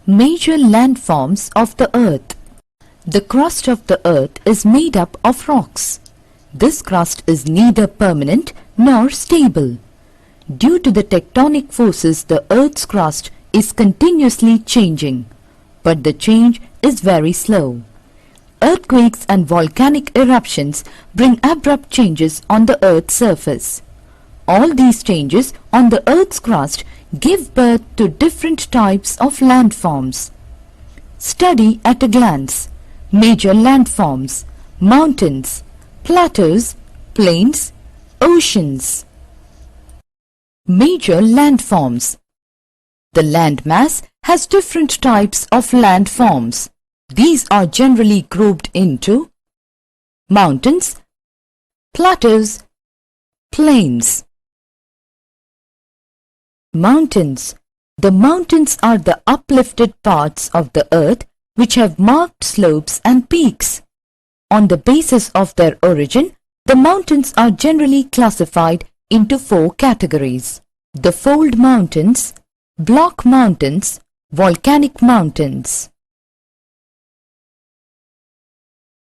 Major landforms of the Earth. The crust of the Earth is made up of rocks. This crust is neither permanent nor stable. Due to the tectonic forces, the Earth's crust is continuously changing, but the change is very slow. Earthquakes and volcanic eruptions bring abrupt changes on the Earth's surface. All these changes on the Earth's crust give birth to different types of landforms. Study at a glance: major landforms, mountains, plateaus, plains, oceans. Major landforms. The landmass has different types of landforms. These are generally grouped into mountains, plateaus, plains. Mountains. The mountains are the uplifted parts of the earth which have marked slopes and peaks. On the basis of their origin, the mountains are generally classified into 4 categories: the fold mountains, block mountains, volcanic mountains.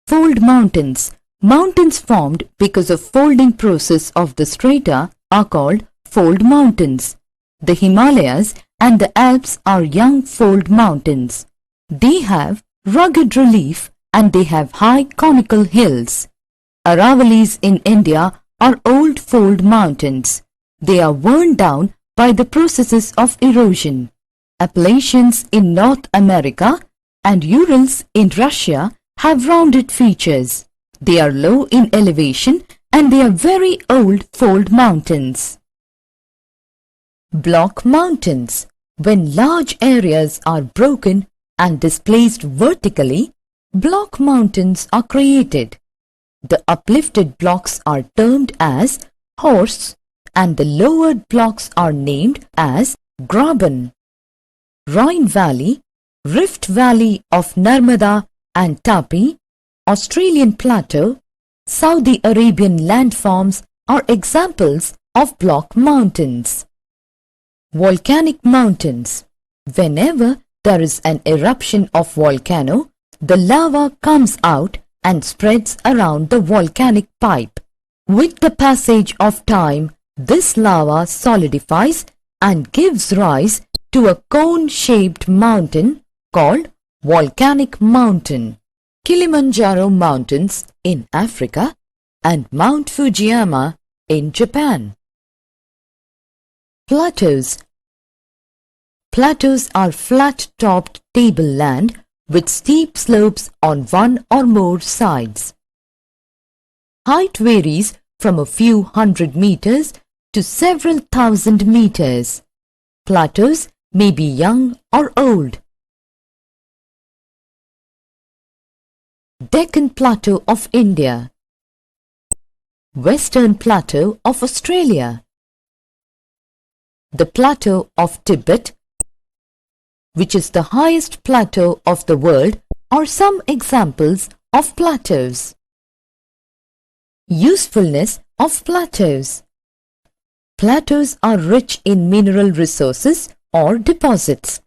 Fold mountains. Mountains formed because of folding process of the strata are called fold mountains. The Himalayas and the Alps are young fold mountains. They have rugged relief and they have high conical hills. Aravalis in India are old fold mountains. They are worn down by the processes of erosion. Appalachians in North America and Urals in Russia have rounded features. They are low in elevation and they are very old fold mountains. Block mountains. When large areas are broken and displaced vertically, block mountains are created. The uplifted blocks are termed as horsts and the lowered blocks are named as graben. Rhine Valley, Rift Valley of Narmada and Tapi, Australian Plateau, Saudi Arabian landforms are examples of block mountains. Volcanic mountains. Whenever there is an eruption of volcano, the lava comes out and spreads around the volcanic pipe. With the passage of time, this lava solidifies and gives rise to a cone-shaped mountain called volcanic mountain. Kilimanjaro Mountains in Africa and Mount Fujiyama in Japan. Plateaus. Plateaus are flat-topped tableland with steep slopes on one or more sides. Height varies from a few hundred meters to several thousand meters. Plateaus may be young or old. Deccan Plateau of India, Western Plateau of Australia, the Plateau of Tibet, which is the highest plateau of the world, are some examples of plateaus. Usefulness of plateaus. Plateaus are rich in mineral resources or deposits.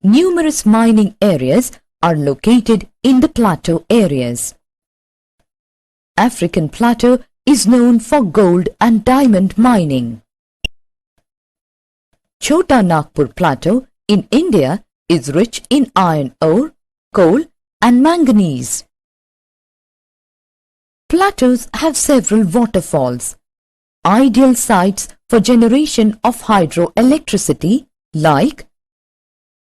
Numerous mining areas are located in the plateau areas. African Plateau is known for gold and diamond mining. Chota Nagpur Plateau in India is rich in iron ore, coal and manganese. Plateaus have several waterfalls, ideal sites for generation of hydroelectricity like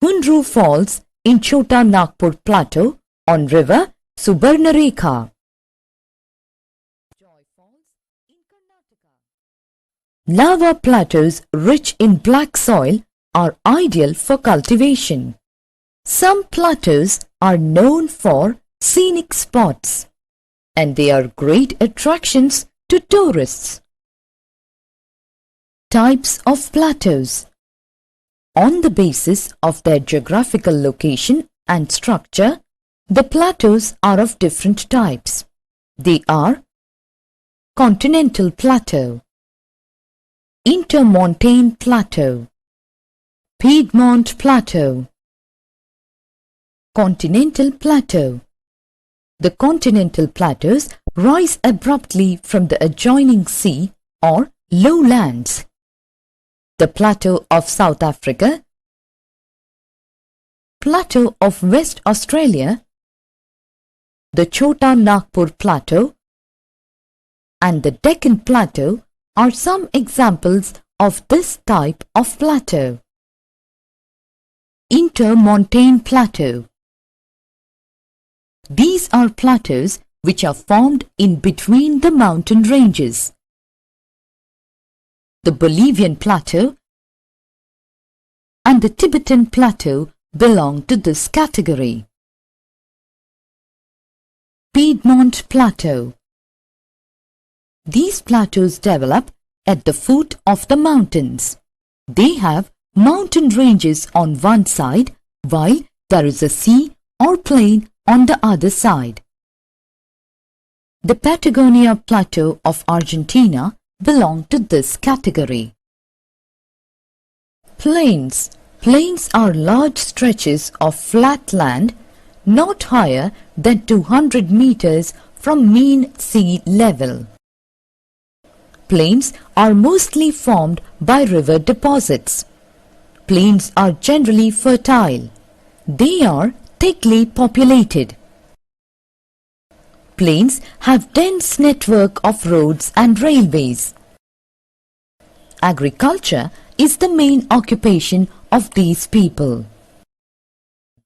Hundru Falls in Chota Nagpur Plateau on river Subarnarekha. Lava plateaus rich in black soil are ideal for cultivation. Some plateaus are known for scenic spots, and they are great attractions to tourists. Types of plateaus. On the basis of their geographical location and structure, the plateaus are of different types. They are Continental Plateau, Intermontane Plateau, Piedmont Plateau, Continental plateau. The continental plateaus rise abruptly from the adjoining sea or lowlands. The Plateau of South Africa, Plateau of West Australia, the Chota Nagpur Plateau, and the Deccan Plateau are some examples of this type of plateau. Intermontane plateau. These are plateaus which are formed in between the mountain ranges. The Bolivian Plateau and the Tibetan Plateau belong to this category. Piedmont Plateau. These plateaus develop at the foot of the mountains. They have mountain ranges on one side while there is a sea or plain on the other side. The Patagonia Plateau of Argentina belong to this category. Plains. Plains are large stretches of flat land not higher than 200 meters from mean sea level. Plains are mostly formed by river deposits. Plains are generally fertile. They are thickly populated. Plains have dense network of roads and railways. Agriculture is the main occupation of these people.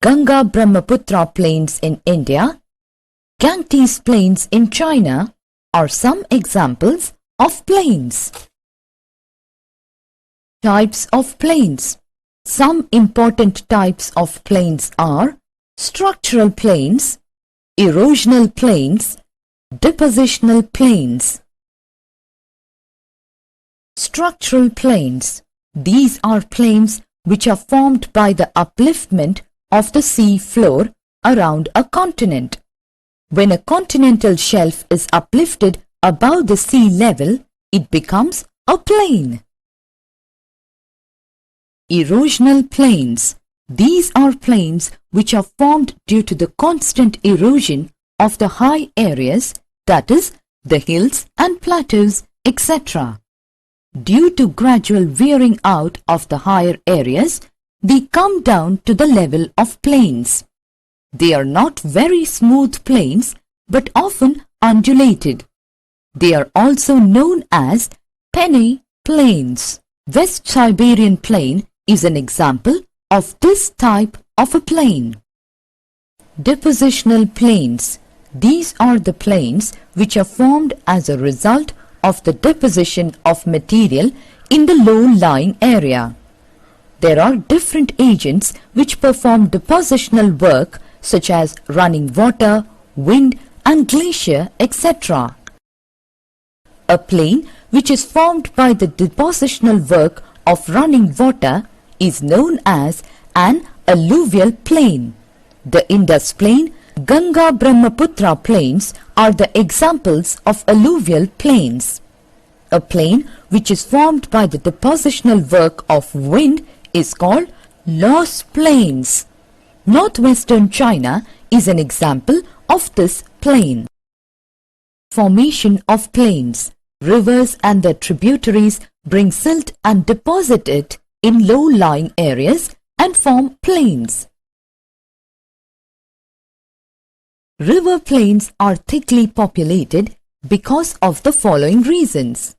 Ganga-Brahmaputra Plains in India, Ganges Plains in China are some examples of plains. Types of plains. Some important types of plains are structural plains, erosional plains, depositional plains. Structural plains. These are plains which are formed by the upliftment of the sea floor around a continent. When a continental shelf is uplifted above the sea level, it becomes a plain. Erosional plains. These are plains which are formed due to the constant erosion of the high areas, that is, the hills and plateaus, etc. Due to gradual wearing out of the higher areas, they come down to the level of plains. They are not very smooth plains, but often undulated. They are also known as penne plains. West Siberian Plain is an example of this type of a plain. Depositional plains. These are the plains which are formed as a result of the deposition of material in the low-lying area. There are different agents which perform depositional work such as running water, wind and glacier, etc. A plain which is formed by the depositional work of running water is known as an alluvial plain. The Indus Plain, Ganga-Brahmaputra plains are the examples of alluvial plains. A plain which is formed by the depositional work of wind is called Loess Plains. Northwestern China is an example of this plain. Formation of plains. Rivers and their tributaries bring silt and deposit it in low-lying areas and form plains. River plains are thickly populated because of the following reasons.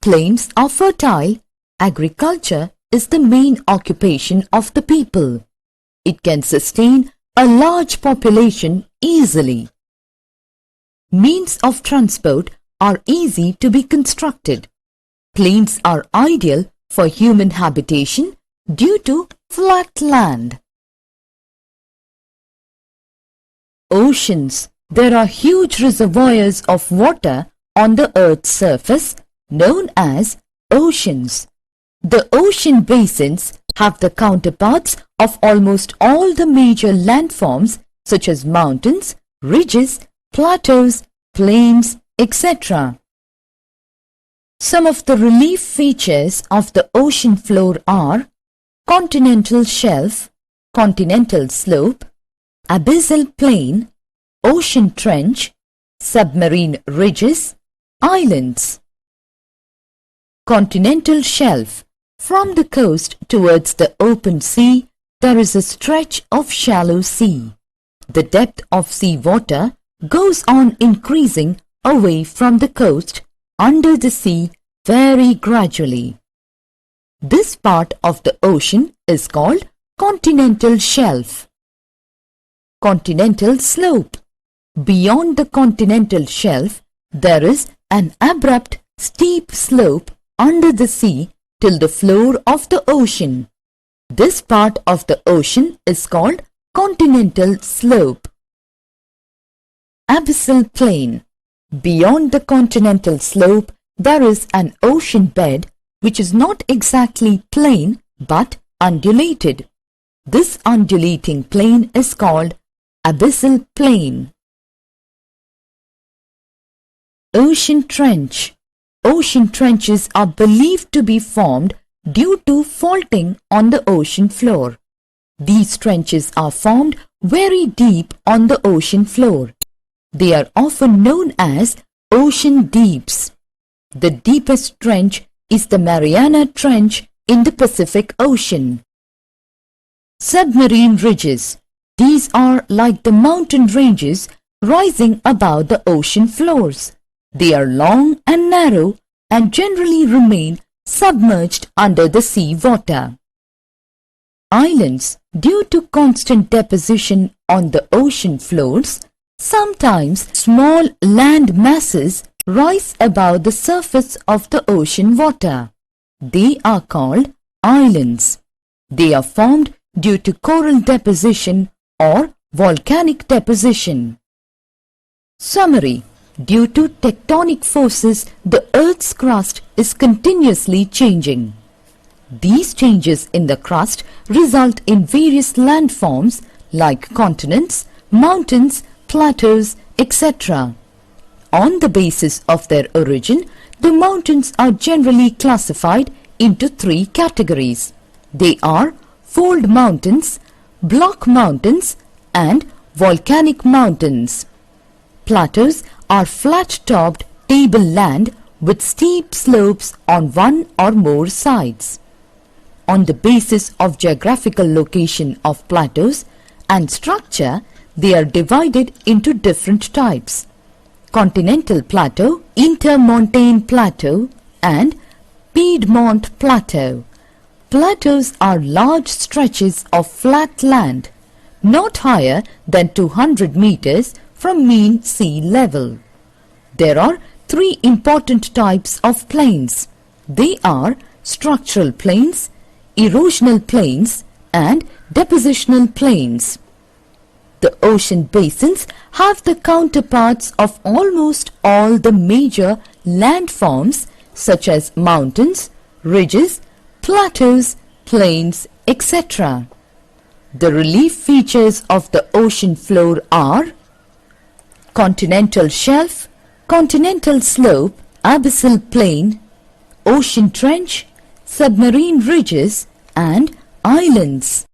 Plains are fertile. Agriculture is the main occupation of the people. It can sustain a large population easily. Means of transport are easy to be constructed. Plains are ideal for human habitation due to flat land. Oceans. There are huge reservoirs of water on the Earth's surface known as oceans. The ocean basins have the counterparts of almost all the major landforms such as mountains, ridges, plateaus, plains, etc. Some of the relief features of the ocean floor are continental shelf, continental slope, abyssal plain, ocean trench, submarine ridges, islands. Continental shelf. From the coast towards the open sea, there is a stretch of shallow sea. The depth of sea water goes on increasing away from the coast under the sea very gradually. This part of the ocean is called continental shelf. Continental slope. Beyond the continental shelf, there is an abrupt, steep slope under the sea till the floor of the ocean. This part of the ocean is called continental slope. Abyssal plain. Beyond the continental slope, there is an ocean bed which is not exactly plain but undulated. This undulating plain is called abyssal plain. Ocean trench. Ocean trenches are believed to be formed due to faulting on the ocean floor. These trenches are formed very deep on the ocean floor. They are often known as ocean deeps. The deepest trench is the Mariana Trench in the Pacific Ocean. Submarine ridges. These are like the mountain ranges rising above the ocean floors. They are long and narrow and generally remain submerged under the sea water. Islands. Due to constant deposition on the ocean floors, sometimes small land masses rise above the surface of the ocean water. They are called islands. They are formed due to coral deposition or volcanic deposition. Summary. Due to tectonic forces, the Earth's crust is continuously changing. These changes in the crust result in various landforms like continents, mountains, plateaus, etc. On the basis of their origin, the mountains are generally classified into three categories. They are fold mountains, block mountains, and volcanic mountains. Plateaus are flat-topped tableland with steep slopes on one or more sides. On the basis of geographical location of plateaus and structure, they are divided into different types: continental plateau, intermontane plateau, and Piedmont plateau. Plateaus are large stretches of flat land, not higher than 200 meters from mean sea level. There are three important types of plains. They are structural plains, erosional plains, and depositional plains. The ocean basins have the counterparts of almost all the major landforms such as mountains, ridges, plateaus, plains, etc. The relief features of the ocean floor are continental shelf, continental slope, abyssal plain, ocean trench, submarine ridges, and islands.